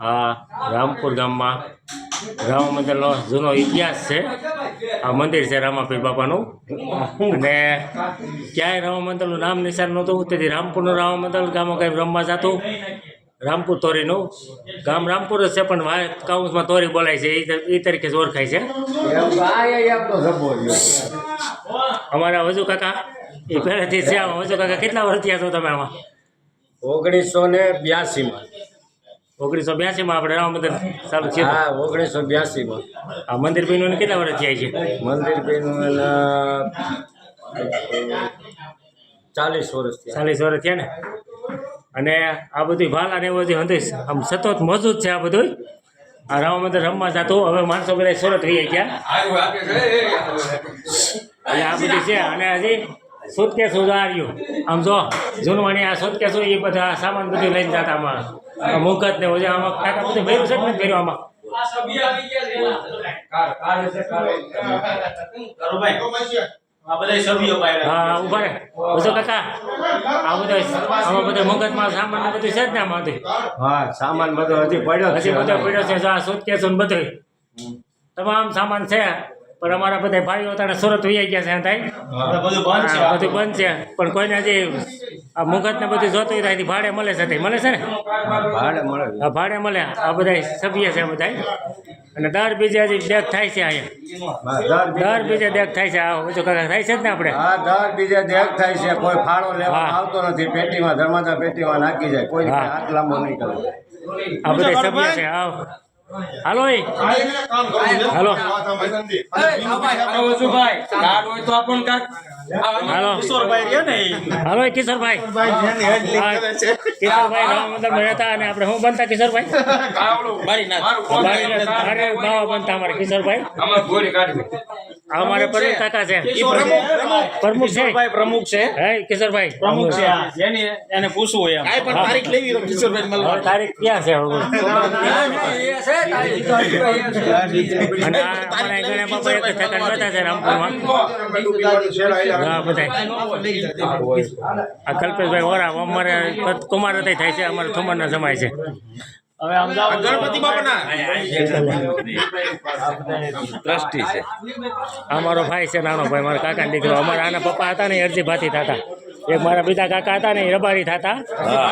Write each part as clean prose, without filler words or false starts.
આ રામપુર ગામમાં રામ મંદિરનો જૂનો ઇતિહાસ છે. આ મંદિર છે રામાપીર બાપાનું. અને ક્યાંય રામ મંદિરનું નામ નિશાન નહોતું, તેથી રામપુરનું રામ મંદિર ગામમાં કંઈ રમવા જતું. રામપુર તોરીનું ગામ રામપુર જ છે, પણ કાઉન્સમાં તોરી બોલાય છે, એ તરીકે જ ઓળખાય છે. અમારા વજુ કાકા એ પહેલેથી છે. વજુ કાકા કેટલા વર્ષ થયા છો તમે આમાં? 1982માં. 1982માં આપણે રામ મંદિર ચાલુ છે. હા, 1982માં. આ મંદિર બન્યું કેટલા વર્ષ થયા છે? મંદિર બન્યું 40 વર્ષ થયા. 40 વર્ષ થયા ને. અને આ બધું ભાલા ને એવું બધું હંધીશ આમ સતત મોજૂદ છે. આ બધું આ રામ મંદિર રમવા જતું. હવે માણસો બધા સુરત રહી ગયા અને આ બધું છે. અને હજી સુટકેસ ઉધાર્યું આમ જો જૂનવાણી આ સુટકેસ એ બધા સામાન બધું લઈને જતા. આમાં મુગત ને ઓજા આમાં કાકા બધું ભર્યું છે ને ભર્યું આમાં. હા ઉભા રે બધો કાકા. આ બધો આમાં બધો મગજમાં સામાન બધું છે જ ને આમાં બધું. હા, સામાન બધો હજી પડ્યો હજી બધો પડ્યો છે. આ સુટકેસ ને બધું તમામ સામાન છે. પણ અમારા બધા ભાઈઓ તારે સુરત વહી ગયા છે. થાય બધું બંધ છે. પણ કોઈને હજી આ મુગત ને બધું જોતું હોય તો ભાડે મળે છે. મળે છે ને? ભાડે મળે. હા, ભાડે મળે. આ બધા સભ્ય છે બધા. અને દર બીજે હજી દેખ થાય છે અહીંયા. દર બીજે દેખ થાય છે. આ બધું કાકા થાય છે જ ને આપણે? હા, દર બીજે દેખ થાય છે. કોઈ ફાળો લેવા આવતો નથી. પેટીમાં ધર્માતા પેટીમાં નાખી જાય. કોઈ હાથ લાંબો નહીં કરે. આ બધા સભ્ય છે. આવ હાલો હાલો હાલો કિશોરભાઈ. કિશોરભાઈ રામ મંદિર માં રહેતા. અને આપણે શું બનતા કિશોરભાઈ? બાવા બનતા અમારે કિશોરભાઈ. અમારે પ્રમુખ કાકા છે. પ્રમુખ છે. પ્રમુખ છે. હે કિશોરભાઈ પ્રમુખ છે. એને પૂછવું એમ તારીખ લેવી કિશોરભાઈ. તારીખ ક્યાં છે? અને અમારા ગણે બાપા એક ઠેકાણ બધા છે રામપુરમાં. હા બધા. આ કલ્પેશભાઈ ઓરા અમારે કુમાર હતા થાય છે. અમારે ઠુમરના જમાય છે. હવે આમ ગણપતિ બાપાના ટ્રસ્ટી છે. અમારો ભાઈ છે નાનો ભાઈ, મારા કાકા દીકરો. અમારા આના પપ્પા હતા ને અરજી ભાતી થતા. એક મારા બીજા કાકા હતા ને રબારી થતા. હા,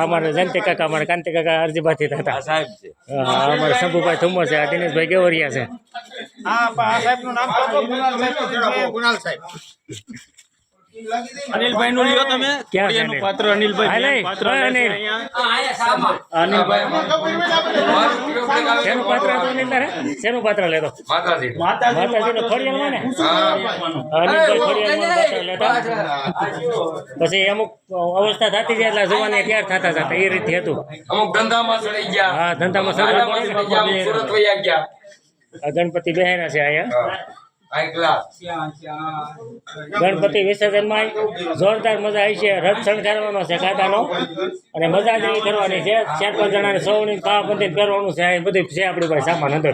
અમારા જયંતિ કાકા, અમારા કાંતિ કાકા અરજી ભાતી થતા. હા, અમારા શંભુભાઈ ઠુમર છે. આ દિનેશભાઈ ગેવરિયા છે. અનિલભાઈ નું લ્યો તમે. ક્યાં છે એનું પાત્ર અનિલભાઈ પાત્ર શેનું પાત્ર હતું અનિલભાઈ? શેનું પાત્ર લેતો? માતાજીનું ખોડિયારમાં ને. અનિલભાઈ ખોડિયારમાં પાત્ર લેતા. પછી અમુક અવસ્થા થતી જાય એટલે જોવાની તૈયાર થતા જતા. એ રીતે હતું. અમુક ધંધામાં ચડી ગયા. હા, ધંધામાં સુરત વયા ગયા. ગણપતિ બહેના છે અહીંયા. ગણપતિ વિસર્જનમાં જોરદાર મજા આવી છે. રથ શણગારવાનો છે કાકાનો. અને મજા જ એવી કરવાની છે. 4-5 જણાને સૌની પા બંધી પહેરવાનું છે. એ બધું છે આપણી પાસે સામાન અંદર.